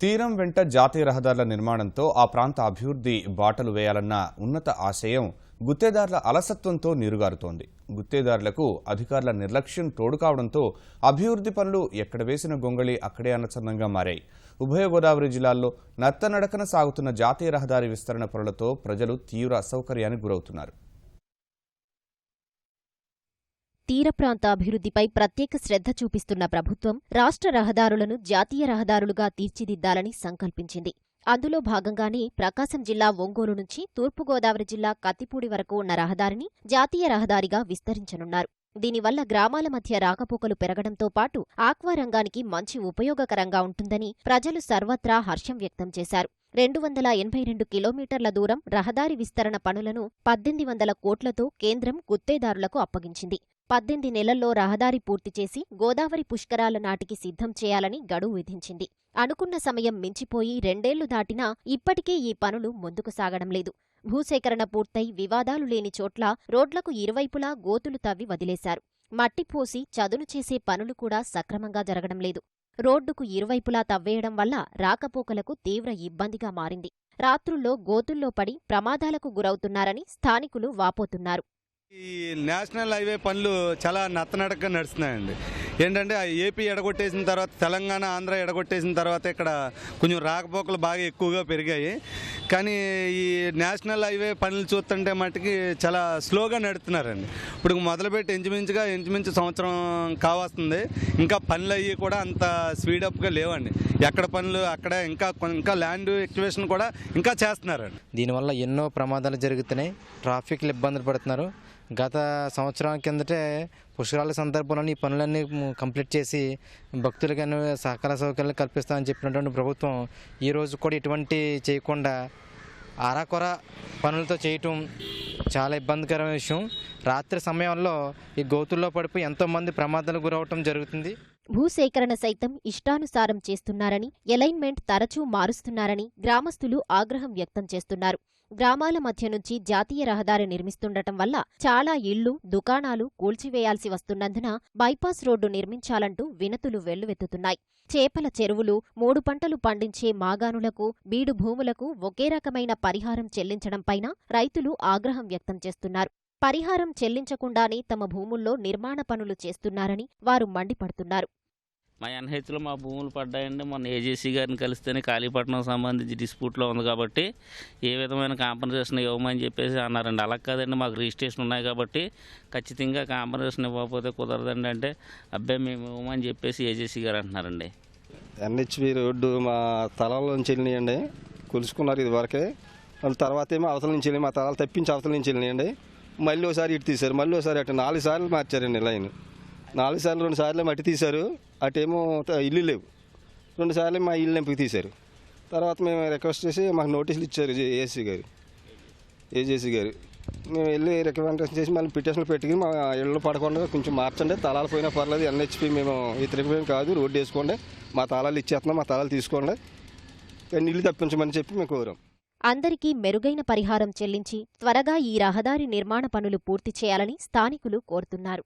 తీరం వెంట జాతీయ రహదారుల నిర్మాణంతో ఆ ప్రాంత అభివృద్ధి బాటలు వేయాలన్న ఉన్నత ఆశయం గుత్తేదారుల అలసత్వంతో నీరుగారుతోంది. గుత్తేదారులకు అధికారుల నిర్లక్ష్యం తోడు కావడంతో అభివృద్ధి పనులు ఎక్కడ వేసిన గొంగళి అక్కడే అన్నచందంగా మారాయి. ఉభయ గోదావరి జిల్లాల్లో నత్తనడకన సాగుతున్న జాతీయ రహదారి విస్తరణ పనులతో ప్రజలు తీవ్ర అసౌకర్యానికి గురవుతున్నారు. తీర ప్రాంత అభివృద్ధిపై ప్రత్యేక శ్రద్ధ చూపిస్తున్న ప్రభుత్వం రాష్ట్ర రహదారులను జాతీయ రహదారులుగా తీర్చిదిద్దాలని సంకల్పించింది. అందులో భాగంగానే ప్రకాశం జిల్లా ఒంగోలు నుంచి తూర్పుగోదావరి జిల్లా కత్తిపూడి వరకు ఉన్న రహదారిని జాతీయ రహదారిగా విస్తరించనున్నారు. దీనివల్ల గ్రామాల మధ్య రాకపోకలు పెరగడంతో పాటు ఆక్వా రంగానికి మంచి ఉపయోగకరంగా ఉంటుందని ప్రజలు సర్వత్రా హర్షం వ్యక్తం చేశారు. 282 కిలోమీటర్ల దూరం రహదారి విస్తరణ పనులను 1800 కోట్లతో కేంద్రం గుత్తేదారులకు అప్పగించింది. 18 నెలల్లో రహదారి పూర్తి చేసి గోదావరి పుష్కరాల నాటికి సిద్ధం చేయాలని గడువు విధించింది. అనుకున్న సమయం మించిపోయి 2 ఏళ్లు దాటినా ఇప్పటికే ఈ పనులు ముందుకు సాగడం లేదు. భూసేకరణ పూర్తయి వివాదాలు లేని చోట్ల రోడ్లకు ఇరువైపులా గోతులు తవ్వి వదిలేశారు. మట్టిపోసి చదును చేసే పనులు కూడా సక్రమంగా జరగడం లేదు. రోడ్డుకు ఇరువైపులా తవ్వేయడం వల్ల రాకపోకలకు తీవ్ర ఇబ్బందిగా మారింది. రాత్రుల్లో గోతుల్లో పడి ప్రమాదాలకు గురవుతున్నారని స్థానికులు వాపోతున్నారు. ఈ నేషనల్ హైవే పనులు చాలా నత్తనడకగా నడుస్తున్నాయండి. ఏంటంటే ఏపీ ఎడగొట్టేసిన తర్వాత తెలంగాణ ఆంధ్ర ఎడగొట్టేసిన తర్వాత ఇక్కడ కొంచెం రాకపోకలు బాగా ఎక్కువగా పెరిగాయి. కానీ ఈ నేషనల్ హైవే పనులు చూస్తుంటే మట్టుకి చాలా స్లోగా నడుస్తున్నారండి. ఇప్పుడు మొదలుపెట్టి ఇంచుమించు సంవత్సరం కావస్తుంది. ఇంకా పనులు అయ్యి కూడా అంత స్పీడప్గా లేవండి. ఎక్కడ పనులు అక్కడ ఇంకా ల్యాండ్ ఎక్విజిషన్ కూడా ఇంకా చేస్తున్నారండి. దీనివల్ల ఎన్నో ప్రమాదాలు జరుగుతున్నాయి. ట్రాఫిక్లు ఇబ్బందులు పడుతున్నారు. గత సంవత్సరం కిందటే పుష్కరాల సందర్భంలో ఈ పనులన్నీ కంప్లీట్ చేసి భక్తులకి సహకార సౌకర్యాలు కల్పిస్తామని చెప్పినటువంటి ప్రభుత్వం ఈరోజు కూడా ఇటువంటి చేయకుండా అరాకొర పనులతో చేయటం చాలా ఇబ్బందికరమైన విషయం. రాత్రి సమయంలో ఈ గోతుల్లో పడిపోయి ఎంతోమంది ప్రమాదాలకు గురవటం జరుగుతుంది. భూసేకరణ సైతం ఇష్టానుసారం చేస్తున్నారని, ఎలైన్మెంట్ తరచూ మారుస్తున్నారని గ్రామస్తులు ఆగ్రహం వ్యక్తం చేస్తున్నారు. గ్రామాల మధ్య నుంచి జాతీయ రహదారి నిర్మిస్తుండటం వల్ల చాలా ఇళ్లు, దుకాణాలు కూల్చివేయాల్సి వస్తున్నందున బైపాస్ రోడ్డు నిర్మించాలంటూ వినతులు వెల్లువెత్తుతున్నాయి. చేపల చెరువులు, 3 పంటలు పండించే మాగాణులకు, బీడు భూములకు ఒకే రకమైన పరిహారం చెల్లించడంపైన రైతులు ఆగ్రహం వ్యక్తం చేస్తున్నారు. పరిహారం చెల్లించకుండానే తమ భూముల్లో నిర్మాణ పనులు చేస్తున్నారని వారు మండిపడుతున్నారు. మా ఎన్హెచ్లో మా భూములు పడ్డాయండి. మొన్న ఏజేసీ గారిని కలిస్తేనే కాళీపట్నం సంబంధించి డిస్ప్యూట్లో ఉంది కాబట్టి ఏ విధమైన కాంపన్సేషన్ ఇవ్వమని చెప్పేసి అన్నారండి. అలా కాదండి, మాకు రిజిస్ట్రేషన్ ఉన్నాయి కాబట్టి ఖచ్చితంగా కాంపన్సేషన్ ఇవ్వకపోతే కుదరదండి అంటే అబ్బాయి మేము ఇవ్వమని చెప్పేసి ఏజేసీ గారు అంటున్నారండి. ఎన్హెచ్బి రోడ్డు మా తలాల నుంచి వెళ్ళినాయండి, కొలుసుకున్నారు ఇది వరకే. తర్వాత ఏమో అవతల నుంచి వెళ్ళి మా తలాలు తప్పించి అవతల నుంచి వెళ్ళినాయండి. మళ్ళీ ఒకసారి ఇటు తీశారు, మళ్ళీ ఒకసారి అటు 4 సార్లు మార్చారండి లైన్. 4 సార్లు 2 సార్లు మట్టి తీశారు. అటేమో ఇల్లు లేవు, 2 సార్లు మా ఇల్లు నింపుకి తీశారు. తర్వాత మేము రిక్వెస్ట్ చేసి మాకు నోటీసులు ఇచ్చారు ఏజేసీ గారు. మేము వెళ్ళి రికమెండేషన్ చేసి మళ్ళీ పిటిషన్లు పెట్టుకుని మా ఇళ్ళు పడకుండా కొంచెం మార్చండి, తలాలు పోయినా పర్లేదు, ఎన్హెచ్పి మేము వ్యతిరేకమేం కాదు, రోడ్డు వేసుకోండి, మా తలాలు ఇచ్చేస్తున్నాం, మా తలాలు తీసుకోండి, నీళ్ళు తప్పించమని చెప్పి మేము కోరాం. అందరికీ మెరుగైన పరిహారం చెల్లించి త్వరగా ఈ రహదారి నిర్మాణ పనులు పూర్తి చేయాలని స్థానికులు కోరుతున్నారు.